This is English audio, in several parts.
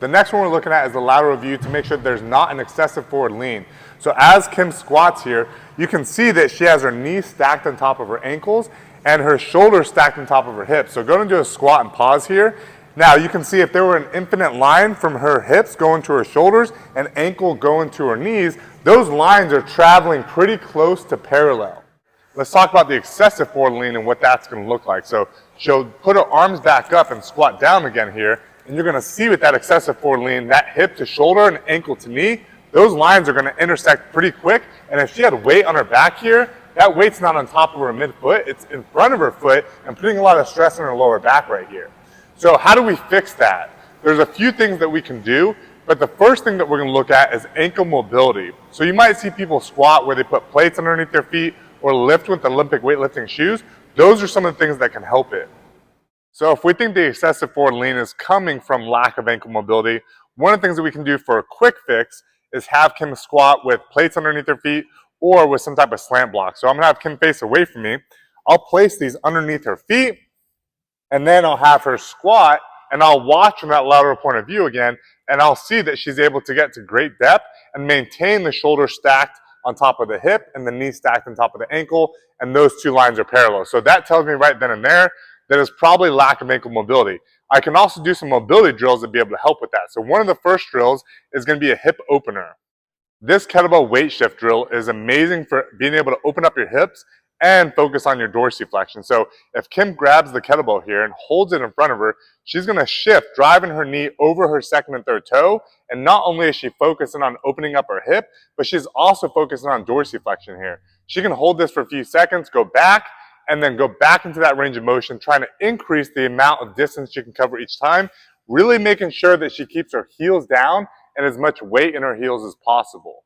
The next one we're looking at is the lateral view to make sure there's not an excessive forward lean. So as Kim squats here, you can see that she has her knees stacked on top of her ankles and her shoulders stacked on top of her hips. So go and do a squat and pause here. Now you can see if there were an infinite line from her hips going to her shoulders and ankle going to her knees, those lines are traveling pretty close to parallel. Let's talk about the excessive forward lean and what that's going to look like. So she'll put her arms back up and squat down again here, and you're going to see with that excessive forward lean, that hip to shoulder and ankle to knee, those lines are going to intersect pretty quick. And if she had weight on her back here, that weight's not on top of her midfoot, it's in front of her foot and putting a lot of stress on her lower back right here. So how do we fix that? There's a few things that we can do, but the first thing that we're going to look at is ankle mobility. So you might see people squat where they put plates underneath their feet or lift with Olympic weightlifting shoes. Those are some of the things that can help it. So if we think the excessive forward lean is coming from lack of ankle mobility, one of the things that we can do for a quick fix is have Kim squat with plates underneath her feet or with some type of slant block. So I'm going to have Kim face away from me. I'll place these underneath her feet, and then I'll have her squat, and I'll watch from that lateral point of view again, and I'll see that she's able to get to great depth and maintain the shoulder stacked on top of the hip and the knee stacked on top of the ankle, and those two lines are parallel. So that tells me right then and there that it's probably lack of ankle mobility. I can also do some mobility drills to be able to help with that. So one of the first drills is going to be a hip opener. This kettlebell weight shift drill is amazing for being able to open up your hips and focus on your dorsiflexion. So if Kim grabs the kettlebell here and holds it in front of her, she's going to shift, driving her knee over her second and third toe. And not only is she focusing on opening up her hip, but she's also focusing on dorsiflexion here. She can hold this for a few seconds, go back, and then go back into that range of motion, trying to increase the amount of distance she can cover each time, really making sure that she keeps her heels down and as much weight in her heels as possible.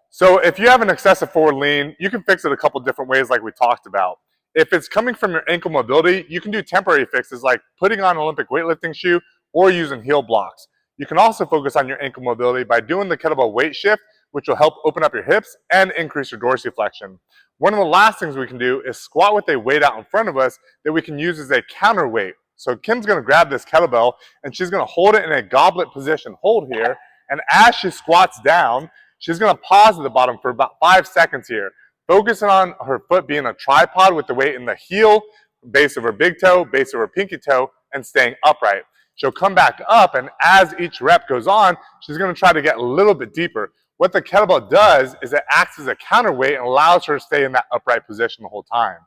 So if you have an excessive forward lean, you can fix it a couple different ways like we talked about. If it's coming from your ankle mobility, you can do temporary fixes like putting on an Olympic weightlifting shoe or using heel blocks. You can also focus on your ankle mobility by doing the kettlebell weight shift, which will help open up your hips and increase your dorsiflexion. One of the last things we can do is squat with a weight out in front of us that we can use as a counterweight. So Kim's going to grab this kettlebell and she's going to hold it in a goblet position hold here. And as she squats down, she's going to pause at the bottom for about 5 seconds here, focusing on her foot being a tripod with the weight in the heel, base of her big toe, base of her pinky toe, and staying upright. She'll come back up, and as each rep goes on, she's going to try to get a little bit deeper. What the kettlebell does is it acts as a counterweight and allows her to stay in that upright position the whole time.